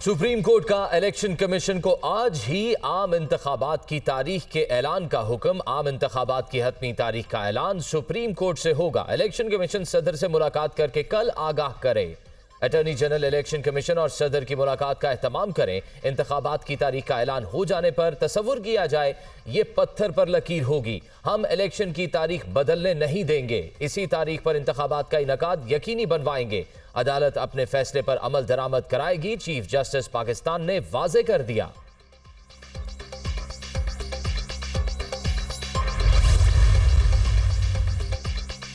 Supreme court का election commission को आज ही आम इंतखाबात की तारीख के ऐलान का हुक्म। आम इंतखाबात की हतमी तारीख का ऐलान सुप्रीम कोर्ट से होगा। इलेक्शन कमीशन सदर से मुलाकात करके कल आगाह करे। अटॉर्नी जनरल इलेक्शन कमीशन और सदर की मुलाकात का एहतमाम करें। इंतखाबात की तारीख का ऐलान हो जाने पर तसव्वुर किया जाए ये पत्थर पर लकीर होगी। हम इलेक्शन की तारीख बदलने नहीं देंगे। इसी तारीख पर इंतखाबात का इनकाद यकीनी बनवाएंगे। अदालत अपने फैसले पर अमल दरामद कराएगी। चीफ जस्टिस पाकिस्तान ने वाजे कर दिया।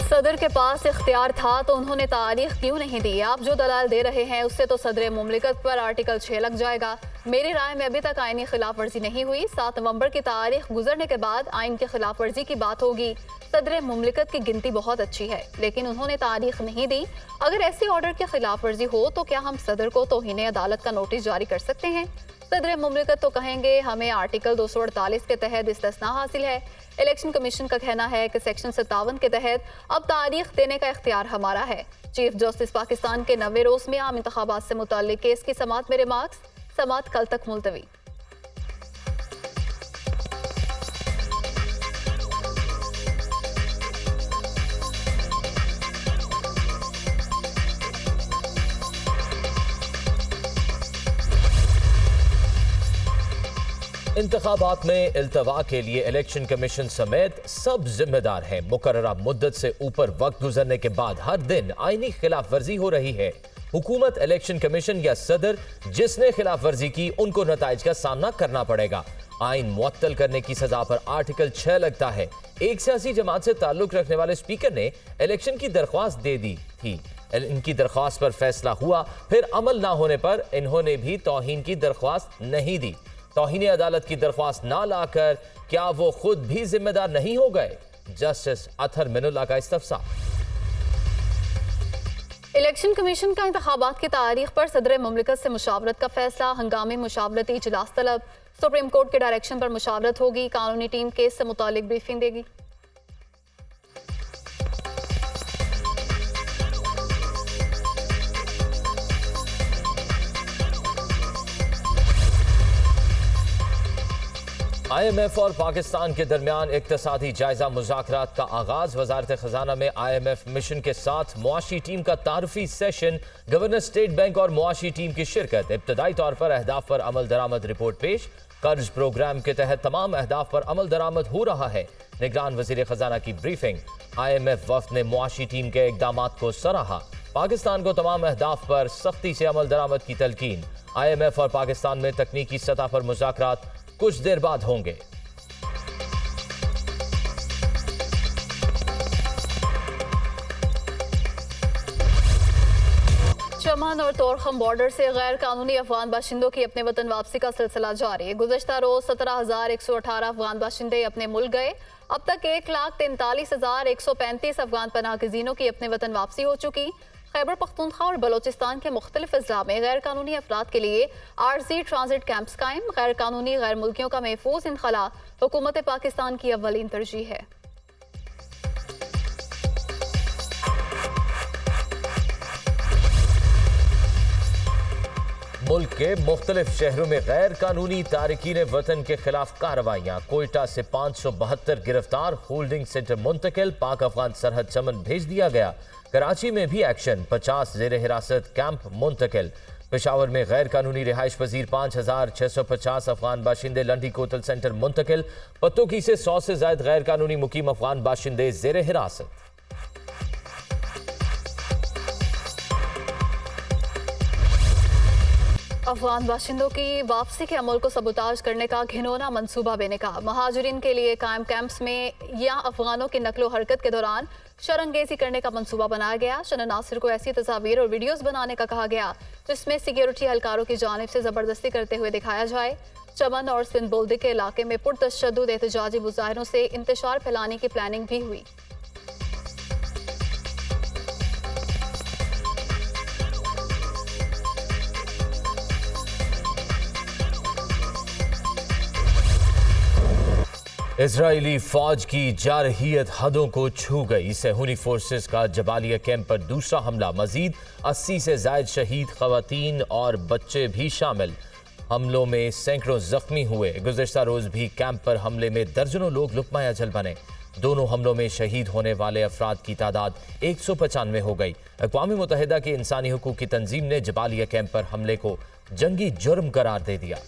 सदर के पास इख्तियार था तो उन्होंने तारीख क्यों नहीं दी? आप जो दलाल दे रहे हैं उससे तो सदर मुमलिकत पर आर्टिकल 6 लग जाएगा। मेरी राय में अभी तक आईनी खिलाफ वर्जी नहीं हुई। 7 नवंबर की तारीख गुजरने के बाद आइन की खिलाफ वर्जी की बात होगी। सदर मुमलिकत की गिनती बहुत अच्छी है लेकिन उन्होंने तारीख नहीं दी। अगर ऐसे ऑर्डर की खिलाफ वर्जी हो तो क्या हम सदर को तौहीन अदालत का नोटिस जारी कर सकते हैं? सदर मुमलिकत तो कहेंगे हमें आर्टिकल 248 के तहत इस्तिस्ना हासिल है। इलेक्शन कमीशन का कहना है कि सेक्शन 57 के तहत अब तारीख देने का इख्तियार हमारा है। चीफ जस्टिस पाकिस्तान के 90 रोज में आम इंतखाबात से मुताल्लिक केस की समात में रिमार्क्स। समात कल तक मुलतवी। इंतखाबात में इल्तवा के लिए इलेक्शन कमीशन समेत सब जिम्मेदार हैं। मुकर्ररा मुद्दत से ऊपर वक्त गुजरने के बाद हर दिन आईनी खिलाफ वर्जी हो रही है। हुकूमत, इलेक्शन कमीशन या सदर जिसने खिलाफ वर्जी की उनको नताइज का सामना करना पड़ेगा। आइन मुअत्तल करने की सजा पर आर्टिकल 6 लगता है। एक सियासी जमात से ताल्लुक रखने वाले स्पीकर ने इलेक्शन की दरख्वास्त दे दी थी। इनकी दरख्वास्त पर फैसला हुआ, फिर अमल ना होने पर इन्होंने भी तौहीन की दरख्वास्त नहीं दी। तौहीन अदालत की दरख्वास्त ना लाकर क्या वो खुद भी जिम्मेदार नहीं हो गए? जस्टिस अतहर मिनुल्लाह का इस्तफसार। इलेक्शन कमीशन का इंतखाबात की तारीख पर सदर मुमलिकत से मुशावरत का फैसला। हंगामी मुशावरती इजलास तलब। सुप्रीम कोर्ट के डायरेक्शन पर मुशावरत होगी। कानूनी टीम केस से मुतालिक ब्रीफिंग देगी। IMF और पाकिस्तान के दरमियान इक्तसादी जायजा मुज़ाकरात का आगाज। वजारत खजाना में IMF मिशन के साथ मुआशी टीम का तारुफी सेशन। गवर्नर स्टेट बैंक और मुआशी टीम की शिरकत। इब्तदाई तौर पर अहदाफ पर अमल दरामद रिपोर्ट पेश। कर्ज प्रोग्राम के तहत तमाम अहदाफ पर अमल दरामद हो रहा है। निगरान वजीर खजाना की ब्रीफिंग। IMF वफ्द ने मुआशी टीम के इकदामात को सराहा। पाकिस्तान को तमाम अहदाफ पर सख्ती से अमल दरामद की तलकीन। IMF और पाकिस्तान में तकनीकी सतह पर मुज़ाकरात कुछ देर बाद होंगे। चमन और तोरखम बॉर्डर से गैर कानूनी अफगान बाशिंदों की अपने वतन वापसी का सिलसिला जारी है। गुज़श्ता रोज 17,118 अफगान बाशिंदे अपने मुल्क गए। अब तक 1,43,135 अफगान पनाहगज़ीनों की अपने वतन वापसी हो चुकी। खैबर पख्तूनख्वा और बलोचिस्तान के मुख्तलिफ अजला में गैर कानूनी अफराद के लिए आरजी ट्रांजिट कैंप्स कायम। गैर कानूनी गैर मुल्कियों का महफूज इनखला हुकूमत पाकिस्तान की अव्वलीन तरजीह है। मुल्क के मुख्तलिफ शहरों में गैर कानूनी तारकीन वतन के खिलाफ कार्रवाइयाँ। कोयटा से 572 गिरफ्तार। होल्डिंग सेंटर मुंतकिल। पाक अफगान सरहद चमन भेज दिया गया। कराची में भी एक्शन। 50 जेर हिरासत कैंप मुंतकिल। पेशावर में गैर कानूनी रिहाइश पजीर 5,650 अफगान बाशिंदे लंडी कोतल सेंटर मुंतकिल। पत्तोकी से 100 से ज्यादा गैर कानूनी मुकीम अफगान बाशिंदे जेर हिरासत। अफगान बाशिंदों की वापसी के अमल को सबूताज करने का घिनौना मंसूबा बेनका। महाजरीन के लिए कायम कैंप्स में या अफगानों की नकलो हरकत के दौरान शरंगेजी करने का मंसूबा बनाया गया। शन नासिर को ऐसी तस्वीर और वीडियोस बनाने का कहा गया जिसमें सिक्योरिटी एहलकारों की जानिब से जबरदस्ती करते हुए दिखाया जाए। चमन और सिंध बोल्दी के इलाके में पुरतशद्दुद एहतजाजी मुजाहिरों से इंतशार फैलाने की प्लानिंग भी हुई। इजरायली फौज की जारहियत हदों को छू गई। सेहूनी फोर्सेस का जबालिया कैंप पर दूसरा हमला, मजीद 80 से जायद शहीद, खवातीन और बच्चे भी शामिल। हमलों में सैकड़ों जख्मी हुए। गुज़िश्ता रोज भी कैंप पर हमले में दर्जनों लोग लुकमाया जल बने। दोनों हमलों में शहीद होने वाले अफराद की तादाद 195 हो गई। अक़वाम मुत्तहिदा की इंसानी हुकूक की तंजीम ने जबालिया कैंप पर हमले को जंगी जुर्म करार दे दिया।